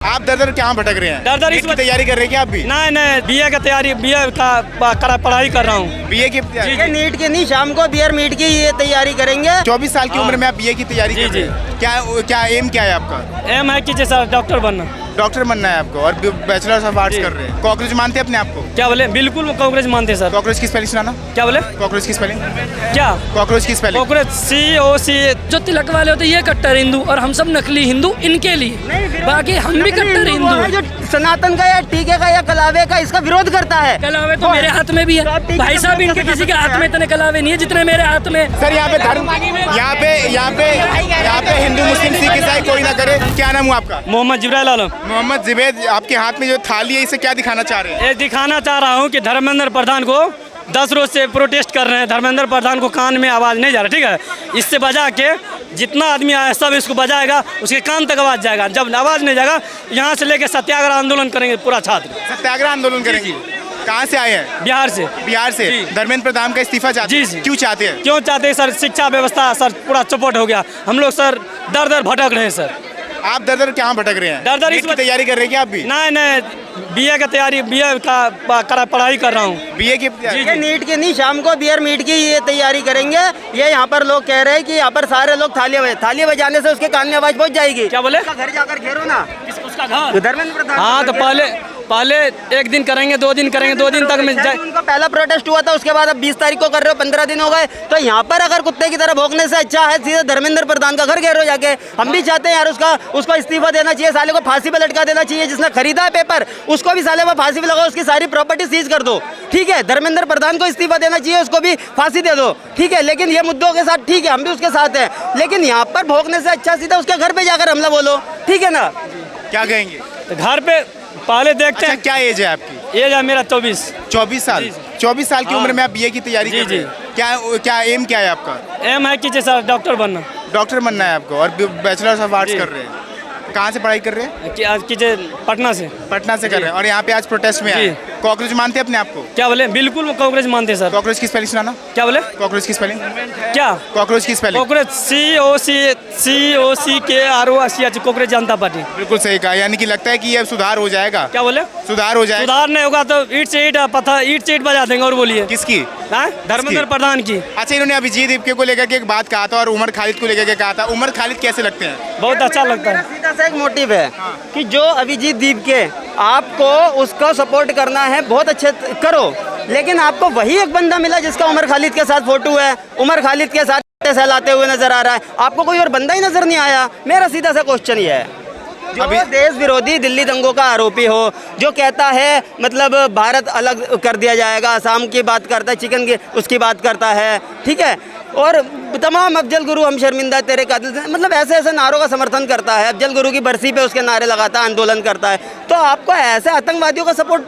आप दर क्या भटक रहे हैं? दर नीट की तैयारी कर रहे हैं क्या आप भी? नहीं बीए का तैयारी, बीए का पढ़ाई कर रहा हूँ। बीए की तैयारी? ये नीट की नहीं, शाम को बीयर मीट की ये तैयारी करेंगे। 24 साल की उम्र में आप बीए की तैयारी कर रहे हैं। क्या एम क्या है आपका? एम है कि जैसा डॉक्टर बनना। डॉक्टर बनना है आपको और बैचलर्स ऑफ आर्ट्स कर रहे हैं। कॉकरोच मानते हैं अपने आप को? क्या बोले? बिल्कुल कांग्रेस मानते सर। कॉकरोच की स्पेलिंग सुनाना। क्या बोले? कॉकरोच की स्पेलिंग क्या? कॉकरोच की स्पेलिंग कांग्रेस COC। जो तिलक वाले होते ये कट्टर हिंदू और हम सब नकली हिंदू इनके लिए, बाकी हम भी कट्टर हिंदू हैं। जो सनातन का या टीके का या कलावे का इसका विरोध करता है। कलावे तो मेरे हाथ में भी है भाई साहब, इनके किसी के हाथ में इतने कलावे नहीं है जितने मेरे हाथ में। सर यहाँ पे धर्म, यहाँ पे हिंदू मुस्लिम सिख ईसाई कोई ना करे। क्या नाम हुआ आपका? मोहम्मद जिब्राइल आलम। मोहम्मद जिबेद, आपके हाथ में जो थाली है इसे क्या दिखाना चाह रहे हैं? ये दिखाना चाह रहा हूँ कि धर्मेंद्र प्रधान को 10 रोज से प्रोटेस्ट कर रहे हैं। धर्मेंद्र प्रधान को कान में आवाज़ नहीं जा रहा, ठीक है? इससे बजा के जितना आदमी आया सब इसको बजाएगा, उसके कान तक आवाज़ जाएगा। जब आवाज़ नहीं जाएगा यहाँ से लेके सत्याग्रह आंदोलन करेंगे पूरा छात्र। सत्याग्रह आंदोलन करेंगे? कहाँ से आए हैं? बिहार से। बिहार से। धर्मेंद्र प्रधान का इस्तीफा चाहते हैं? जी। क्यों चाहते हैं? क्यों चाहते हैं सर? शिक्षा व्यवस्था सर पूरा चौपट हो गया। हम लोग सर दर भटक रहे हैं सर। आप दर क्या भटक रहे हैं? दर नीट की तैयारी कर रहे हैं क्या आप भी? नहीं बीए का तैयारी, बीए का पढ़ाई कर रहा हूँ। बीए की ये नीट की नहीं, शाम को बीयर मीट की ये तैयारी करेंगे। ये यहाँ पर लोग कह रहे हैं कि यहाँ पर सारे लोग थाली बजाने से उसके कान में आवाज पहुँच जाएगी। क्या बोले? उसका घर जाकर घेरो ना। उसका घर धर्मेंद्र प्रधान। हाँ तो पहले 1 दिन करेंगे, 2 दिन करेंगे, 2 दिन तक मिल जाए। उनका पहला प्रोटेस्ट हुआ था, उसके बाद अब 20 तारीख को कर रहे हो, 15 दिन हो गए। तो यहाँ पर अगर कुत्ते की तरह भौंकने से अच्छा है सीधे धर्मेंद्र प्रधान का घर घेरो जाके। हम भी चाहते हैं यार उसको इस्तीफा देना चाहिए, साले को फांसी पे लटका देना चाहिए। जिसने खरीदा है पेपर उसको भी साले को फांसी पे लगाओ, उसकी सारी प्रॉपर्टी सीज कर दो, ठीक है? धर्मेंद्र प्रधान को इस्तीफा देना चाहिए, उसको भी फांसी दे दो, ठीक है? लेकिन ये मुद्दों के साथ ठीक है, हम भी उसके साथ हैं, लेकिन यहाँ पर भौंकने से अच्छा सीधा उसके घर पे जाकर हमला बोलो, ठीक है ना? क्या कहेंगे? घर पे पहले देखते हैं। क्या एज है आपकी? एज है मेरा 24 साल। 24 साल की उम्र में आप बीए की तैयारी कर रहे हैं। क्या एम क्या है आपका? एम है कि जैसा डॉक्टर बनना। डॉक्टर बनना है आपको और बैचलर्स ऑफ आर्ट्स कर रहे हैं। कहाँ से पढ़ाई कर रहे हैं? पटना से। पटना से कर रहे हैं और यहाँ पे आज प्रोटेस्ट में आए। कॉकरोच मानते हैं अपने आप को? क्या बोले? बिल्कुल कांग्रेस मानते हैं सर। कॉकरोच की स्पेलिंग सुनाना। क्या बोले? कॉकरोच की स्पेलिंग क्या? कॉकरोच की स्पेलिंग कांग्रेस COC कांग्रेस जनता पार्टी। बिल्कुल सही कहा, यानी कि लगता है कि ये सुधार हो जाएगा। क्या बोले? सुधार हो जाएगा। सुधार नहीं होगा तो ईट से ईट बजा देंगे। और बोलिए किसकी? धर्मेंद्र प्रधान की। अच्छा, इन्होंने अभिजीत इप्के को लेकर के एक बात कहा था और उमर खालिद को लेकर के कहा था। उमर खालिद कैसे लगते हैं? बहुत अच्छा लगता है। सीधा सा एक मोटिव है कि जो अभिजीत दीप के आपको उसको सपोर्ट करना है, बहुत अच्छे करो, लेकिन आपको वही एक बंदा मिला जिसका उमर खालिद के साथ फोटो है, उमर खालिद के साथ सहलाते हुए नजर आ रहा है, आपको कोई और बंदा ही नजर नहीं आया। मेरा सीधा सा क्वेश्चन ये है, जो देश विरोधी दिल्ली दंगों का आरोपी हो, जो कहता है मतलब भारत अलग कर दिया जाएगा, असम की बात करता है, चिकन की उसकी बात करता है, ठीक है, और तमाम अफजल गुरु हम शर्मिंदा तेरे कातिल से, मतलब ऐसे नारों का समर्थन करता है, अफजल गुरु की बरसी पे उसके नारे लगाता है, आंदोलन करता है, तो आपको ऐसे आतंकवादियों का सपोर्ट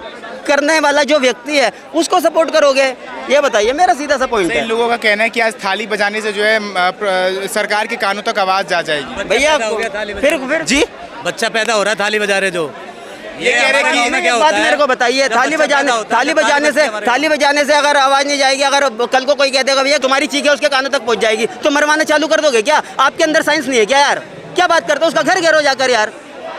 करने वाला जो व्यक्ति है उसको सपोर्ट करोगे? ये बताइए, मेरा सीधा सा पॉइंट है। लोगों का कहना है कि आज थाली बजाने से जो है सरकार के कानों तक आवाज जा जाएगी। भैया फिर जी, बच्चा पैदा हो रहा है थाली बजा रहे जो ये कह रहे कि एक बात मेरे को बताइए, थाली बजाने से अगर आवाज नहीं जाएगी, अगर कल को कोई कह देगा भैया तुम्हारी चीखें उसके कानों तक पहुंच जाएगी, तो मरवाना चालू कर दोगे क्या? आपके अंदर साइंस नहीं है क्या यार? क्या बात करते हो? उसका घर घेरो जाकर यार,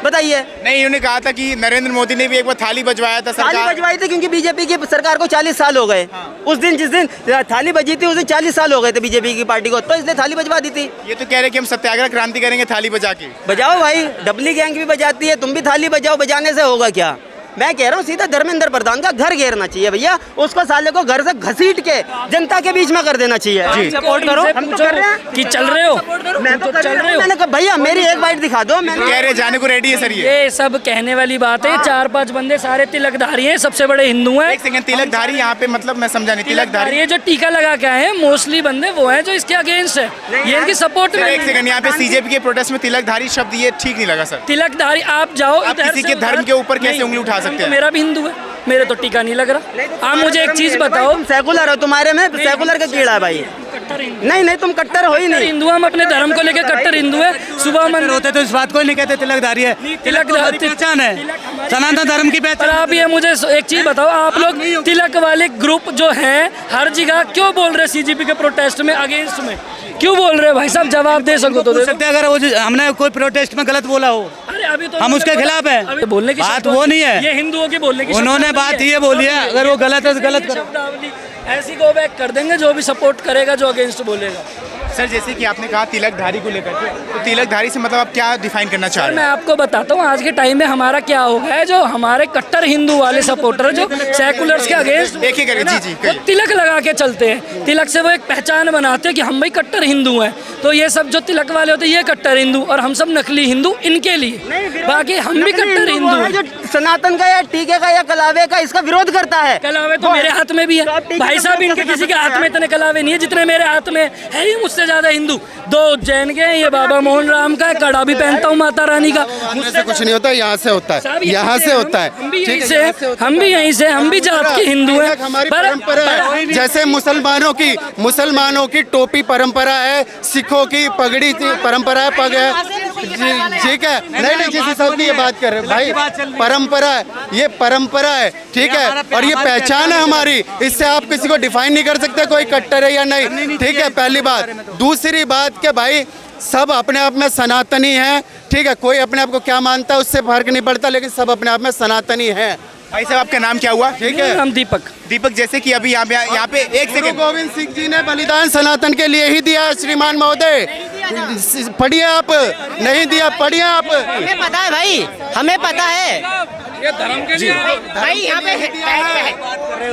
बताइए। नहीं, इन्होंने कहा था कि नरेंद्र मोदी ने भी एक बार थाली बजवाया था। थाली बजवाई थी क्योंकि बीजेपी की सरकार को 40 साल हो गए। उस दिन जिस दिन थाली बजी थी उस दिन 40 साल हो गए थे बीजेपी की पार्टी को, तो इसलिए थाली बजवा दी थी। ये तो कह रहे कि हम सत्याग्रह क्रांति करेंगे थाली बजा के। बजाओ भाई, डबली गैंग भी बजाती है, तुम भी थाली बजाओ, बजाने से होगा क्या? मैं कह रहा हूँ सीधा धर्मेंद्र प्रधान का घर घेरना चाहिए भैया, उसको साले को घर से घसीट के जनता के बीच में कर देना चाहिए। जी सपोर्ट करो। हम तो कर रहे हैं कि चल रहे हो, मैं तो चल रहे हो। मैंने कहा भैया मेरी एक बाइट दिखा दो। मैं कह रहे जाने को रेडी है सर। ये सब कहने वाली बात है। 4-5 बंदे सारे तिलकधारी हैं, सबसे बड़े हिंदू हैं। एक सेकंड, तिलकधारी यहाँ पे मतलब मैं समझा नहीं। तिलकधारी ये जो टीका लगा के आए हैं मोस्टली बंदे वो हैं जो इसके अगेंस्ट है, ये इनकी सपोर्ट में। एक सेकंड, यहाँ पे सीजेपी के प्रोटेस्ट में तिलकधारी शब्द ये ठीक नहीं लगा सर। तिलकधारी आप जाओ, आप किसी के धर्म के ऊपर कैसे उंगली उठा सकते हैं? मेरा भी हिंदू है, मेरे तो टीका नहीं लग रहा। आप मुझे एक चीज बताओ, तुम सेकुलर हो, तुम्हारे में सेकुलर का कीड़ा है भाई। नहीं तुम कट्टर हो ही नहीं। हिंदू, हम अपने धर्म को लेकर कट्टर हिंदू है। सुबह मन होते तो इस बात को नहीं कहते तिलकधारी है। तिलकधारी पहचान है, सनातन धर्म की पहचान। आप ये मुझे एक चीज बताओ, आप लोग तिलक वाले ग्रुप जो हैं हर जगह क्यों बोल रहे CGP के प्रोटेस्ट में अगेंस्ट में? क्यों बोल रहे हो भाई साहब? जवाब दे सको तो पूछ सकते हैं अगर वो हमने कोई प्रोटेस्ट में गलत बोला हो। अरे अभी तो हम उसके खिलाफ हैं। अभी बोलने की बात शब्दावली- वो नहीं है। ये हिंदुओं की बोलने की उन्होंने शब्दावली बात ये बोली है, अगर वो गलत है तो गलत करो। शब्दावली ऐसी गो बैक कर देंगे जो भी सपोर्ट करेगा, जो अगेंस्ट बोलेगा। सर जैसे कि आपने कहा तिलकधारी को लेकर के, तो तिलकधारी से मतलब आप क्या डिफाइन करना चाह रहे मैं हैं? आपको बताता हूँ आज के टाइम में हमारा क्या हो गया है। जो हमारे कट्टर हिंदू वाले सपोर्टर जो सेकुलर्स के अगेंस्ट एक ही करके, जी, जी, वो कहिए। तिलक लगा के चलते हैं। तिलक से वो एक पहचान बनाते हैं कि हम भाई कट्टर हिंदू हैं। तो ये सब जो तिलक वाले होते हैं ये कट्टर हिंदू, और हम सब नकली हिंदू इनके लिए। बाकी हम भी कट्टर हिंदू वो है हैं। जो सनातन का या टीके का या कलावे का इसका विरोध करता है। कलावे तो मेरे हाथ में भी है भाई साहब। इनके किसी के हाथ में इतने कलावे नहीं है जितने मेरे हाथ में है। ही मुझसे ज्यादा हिंदू 2 उज्जैन के हैं, ये बाबा मोहन राम का है, कड़ा भी पहनता हूँ माता रानी का। मुझसे कुछ नहीं होता, यहाँ से होता है, यहाँ से होता है। हम भी यहीं से, हम भी यहीं से, हम भी जात के हिंदू हैं। हमारी परंपरा है, जैसे मुसलमानों की टोपी परंपरा है, सिखों की पगड़ी परंपरा है, पग है, ठीक है। नहीं जिस हिसाब की ये बात कर रहे हैं भाई, परंपरा है, ये परंपरा है, ठीक है, और ये पहचान है हमारी। इससे आप किसी को डिफाइन नहीं कर सकते कोई कट्टर है या नहीं, ठीक है, पहली बात। दूसरी बात के भाई सब अपने आप में सनातनी हैं, ठीक है, कोई अपने आप को क्या मानता है उससे फर्क नहीं पड़ता, लेकिन सब अपने आप में सनातनी हैं। भाई साहब आपका नाम क्या हुआ? ठीक है, हम दीपक। दीपक, जैसे कि अभी यहाँ पे एक सेकंड, गोविंद सिंह जी ने बलिदान सनातन के लिए ही दिया है श्रीमान महोदय। पढ़िए आप, नहीं दिया, पढ़िए आप। हमें पता है भाई, हमें पता है। भाई यहाँ पे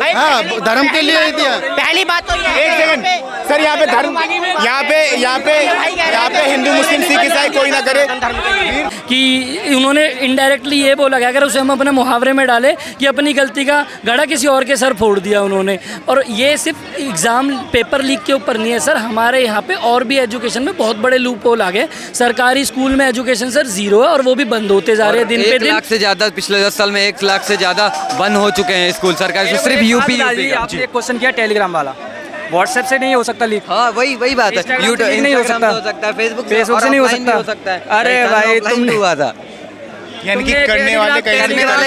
हाँ, धर्म के लिए ही दिया। पहली बात तो ये एक सेकंड सर, यहाँ पे धर्म, यहाँ पे हिंदू मुस्लिम सिख ईसाई कोई ना करे कि उन्होंने इनडायरेक्टली ये बोला कि अगर उसे हम अपने मुहावरे में डाले कि अपनी गलती का घड़ा किसी और के सर फोड़ दिया उन्होंने। और ये सिर्फ एग्ज़ाम पेपर लीक के ऊपर नहीं है सर, हमारे यहाँ पे और भी एजुकेशन में बहुत बड़े लूप होल आ गए। सरकारी स्कूल में एजुकेशन सर 0 है और वो भी बंद होते जा रहे हैं दिन पे दिन। 1 लाख से ज़्यादा पिछले 10 साल में 1 लाख से ज़्यादा बंद हो चुके हैं स्कूल सरकारी, सिर्फ यूपी। आपने एक क्वेश्चन किया टेलीग्राम वाला, व्हाट्सएप से नहीं हो सकता लीक। हाँ वही बात है, यूट्यूब नहीं हो सकता, फेसबुक से नहीं हो सकता। अरे भाई तुमने हुआ था, यानी कि करने वाले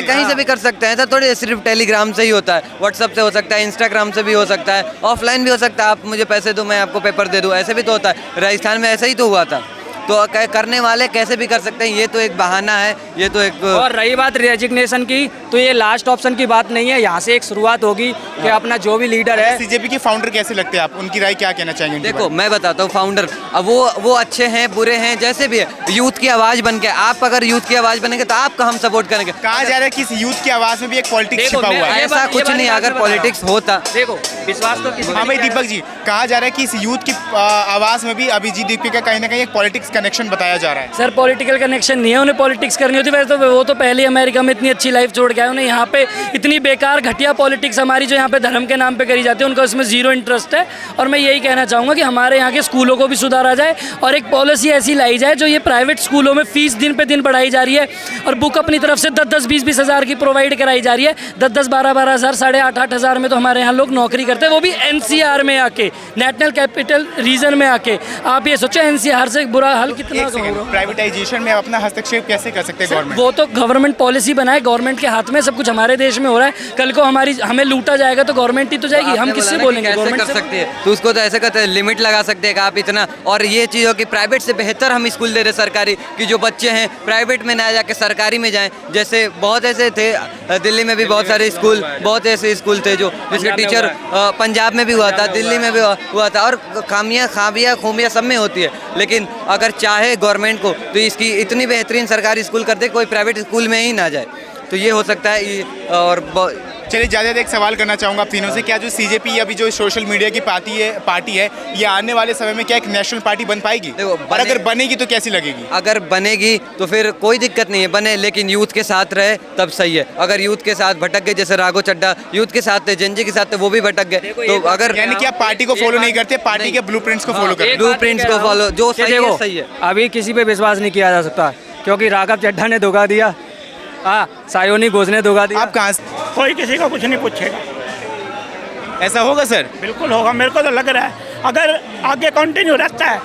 कहीं से भी कर सकते हैं। ऐसा थोड़ी सिर्फ टेलीग्राम से ही होता है, व्हाट्सएप से हो सकता है, इंस्टाग्राम से भी हो सकता है, ऑफलाइन भी हो सकता है। आप मुझे पैसे दो मैं आपको पेपर दे दूँ, ऐसे भी तो होता है। राजस्थान में ऐसा ही तो हुआ था। तो करने वाले कैसे भी कर सकते हैं, ये तो एक बहाना है, ये तो एक। और रही बात रेजिग्नेशन की, तो ये लास्ट ऑप्शन की बात नहीं है, यहाँ से एक शुरुआत होगी कि अपना जो भी लीडर है। सीजेपी के फाउंडर कैसे लगते हैं आप, उनकी राय क्या कहना चाहेंगे? देखो मैं बताता हूँ, फाउंडर अब वो अच्छे हैं बुरे हैं जैसे भी है, यूथ की आवाज़ बन के, आप अगर यूथ की आवाज़ बनेंगे तो आपका हम सपोर्ट करेंगे। कहा जा रहा है कि इस यूथ की आवाज़ में भी एक पॉलिटिक्स छिपा हुआ है। ऐसा कुछ नहीं, अगर पॉलिटिक्स होता। देखो विश्वास तो हाँ भाई दीपक जी, कहा जा रहा है कि इस यूथ की आवाज़ में भी अभिजीत दीपिका कहीं ना कहीं एक पॉलिटिक्स कनेक्शन बताया जा रहा है। सर पॉलिटिकल कनेक्शन नहीं है, उन्हें पॉलिटिक्स करनी होती। वैसे तो वो तो पहले अमेरिका में इतनी अच्छी लाइफ छोड़ के आए, उन्हें यहाँ पे इतनी बेकार घटिया पॉलिटिक्स हमारी जो यहाँ पे धर्म के नाम पे करी जाती है, उनका उसमें 0 इंटरेस्ट है। और मैं यही कहना चाहूँगा कि हमारे यहाँ के स्कूलों को भी सुधारा जाए और एक पॉलिसी ऐसी लाई जाए जो ये प्राइवेट स्कूलों में फीस दिन पे दिन बढ़ाई जा रही है और बुक अपनी तरफ से 10-10, 20-20 हज़ार की प्रोवाइड कराई जा रही है। 10-10, 12-12 हज़ार, 8.5-8 हज़ार में तो हमारे यहाँ लोग नौकरी करते हैं, वो भी NCR में आके, नेशनल कैपिटल रीजन में आके। आप ये सोचो NCR से बुरा हाल कितना होगा। प्राइवेटाइजेशन में अपना हस्तक्षेप कैसे कर सकते हैं गवर्नमेंट? वो तो गवर्नमेंट पॉलिसी बनाए, गवर्नमेंट के हाथ में सब कुछ। हमारे देश में हो रहा है, कल को हमें लूटा जाएगा तो गवर्नमेंट ही तो जाएगी, हम किससे बोलेंगे? गवर्नमेंट कर सकती है तो उसको तो ऐसे करते हैं, लिमिट लगा सकते हैं कि आप इतना। और ये चीज़ हो कि प्राइवेट से बेहतर हम स्कूल दे रहे सरकारी, कि जो बच्चे हैं प्राइवेट में ना जाके सरकारी में जाएं। जैसे बहुत ऐसे थे, दिल्ली में भी बहुत सारे स्कूल, बहुत ऐसे स्कूल थे जो जिसके टीचर, पंजाब में भी हुआ था, दिल्ली में भी हुआ था, और खामियां खूबियां सब में होती है। लेकिन अगर चाहे गवर्नमेंट को तो इसकी इतनी बेहतरीन सरकारी स्कूल कर दे, कोई प्राइवेट स्कूल में ही ना जाए, तो ये हो सकता है। और चलिए ज़्यादा एक सवाल करना चाहूँगा आप तीनों से, क्या जो CJP अभी जो सोशल मीडिया की पार्टी है ये आने वाले समय में क्या एक नेशनल पार्टी बन पाएगी? और अगर बनेगी तो कैसी लगेगी? अगर बनेगी तो फिर कोई दिक्कत नहीं है, बने, लेकिन यूथ के साथ रहे तब सही है। अगर यूथ के साथ भटक गए, जैसे राघव चड्ढा यूथ के साथ थे, जनजी के साथ थे, वो भी भटक गए, तो अगर यानी कि आप पार्टी को फॉलो नहीं करते, पार्टी के ब्लूप्रिंट्स को फॉलो करते? ब्लूप्रिंट्स को फॉलो, जो सही है। अभी किसी पे विश्वास नहीं किया जा सकता क्योंकि राघव चड्ढा ने धोखा दिया, सायोनी घोष ने धोखा दिया। आप कहाँ? कोई किसी को कुछ नहीं पूछेगा। ऐसा होगा सर? बिल्कुल होगा, मेरे को तो लग रहा है। अगर आगे कंटिन्यू रहता है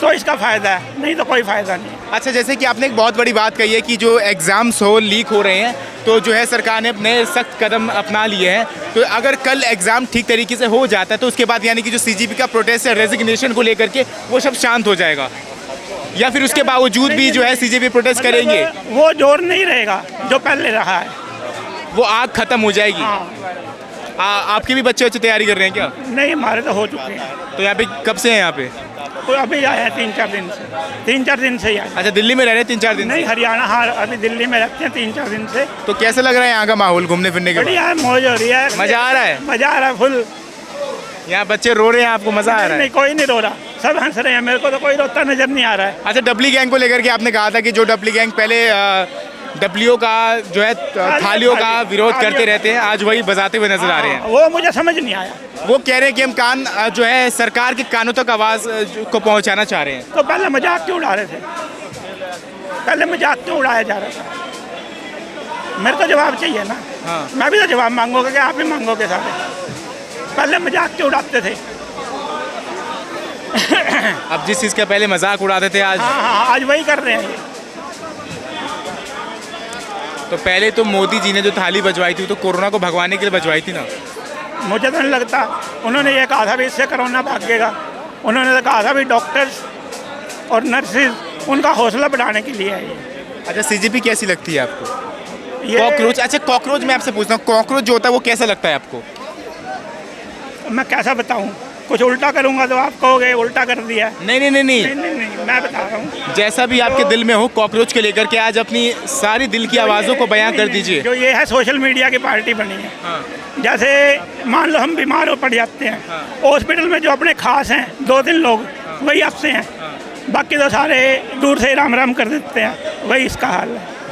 तो इसका फ़ायदा है, नहीं तो कोई फ़ायदा नहीं। अच्छा, जैसे कि आपने एक बहुत बड़ी बात कही है कि जो एग्ज़ाम्स लीक हो रहे हैं, तो जो है सरकार ने अपने सख्त कदम अपना लिए हैं। तो अगर कल एग्ज़ाम ठीक तरीके से हो जाता है तो उसके बाद यानी कि जो सीजीपी का प्रोटेस्ट है रेजिग्नेशन को लेकर के वो सब शांत हो जाएगा, या फिर उसके बावजूद भी जो है सीजीपी प्रोटेस्ट करेंगे? वो जोर नहीं रहेगा जो पहले रहा है, वो आग खत्म हो जाएगी। आपके भी बच्चे तैयारी कर रहे हैं क्या? नहीं, हमारे तो हो चुके हैं। तो यहाँ पे कब से हैं यहाँ पे? तो अभी आया है 3-4 दिन से, 3-4 दिन से ही आया। अच्छा, दिल्ली में रह रहे हैं 3-4 दिन? नहीं, हरियाणा। हाँ, अभी दिल्ली में रहते हैं 3-4 दिन से। तो कैसा लग रहा है यहाँ का माहौल घूमने फिरने के? बढ़िया है, मौज हो रही है। मजा आ रहा है? मजा आ रहा है फुल। यहाँ बच्चे रो रहे हैं, आपको मजा आ रहा है? नहीं, कोई नहीं रो रहा, सब हंस रहे हैं। मेरे को तो कोई रोता नजर नहीं आ रहा है। अच्छा, डबली गैंग को लेकर के आपने कहा था कि जो डबली गैंग पहले डबलियों का जो है थालियों का विरोध करते रहते हैं, आज वही बजाते हुए नजर आ रहे हैं। वो मुझे समझ नहीं आया। वो कह रहे हैं कि हम कान जो है सरकार के कानों तक आवाज़ को पहुंचाना चाह रहे हैं। तो पहले मजाक क्यों उड़ा रहे थे? पहले मजाक क्यों उड़ाया जा रहा था? मेरे को जवाब चाहिए ना। हाँ। मैं भी तो जवाब मांगूंगा कि आप भी मांगोगे सारे। पहले मजाक क्यों उड़ाते थे? अब जिस चीज़ का पहले मजाक उड़ाते थे आज आज वही कर रहे हैं। तो पहले तो मोदी जी ने जो थाली बजवाई थी तो कोरोना को भगवाने के लिए बजवाई थी ना? मुझे तो नहीं लगता। उन्होंने ये कहा था भी इससे कोरोना भागेगा। उन्होंने तो कहा था भी डॉक्टर्स और नर्सेज उनका हौसला बढ़ाने के लिए है ये। अच्छा, सीजीपी कैसी लगती है आपको? ये कॉकरोच। अच्छा, कॉकरोच मैं आपसे पूछता हूँ, कॉकरोच जो होता है वो कैसा लगता है आपको? मैं कैसा बताऊं? कुछ उल्टा करूंगा तो आप कहोगे उल्टा कर दिया। नहीं नहीं नहीं नहीं, नहीं, मैं बता रहा हूँ जैसा भी आपके दिल में हो कॉकरोच के लेकर के आज अपनी सारी दिल की आवाज़ों को बयां कर दीजिए। जो ये है सोशल मीडिया की पार्टी बनी है। हाँ। जैसे मान लो हम बीमार हो पड़ जाते हैं, हॉस्पिटल में जो अपने खास हैं 2-3 लोग वही आपसे हैं, बाकी तो सारे दूर से राम राम कर देते हैं। वही इसका हाल है।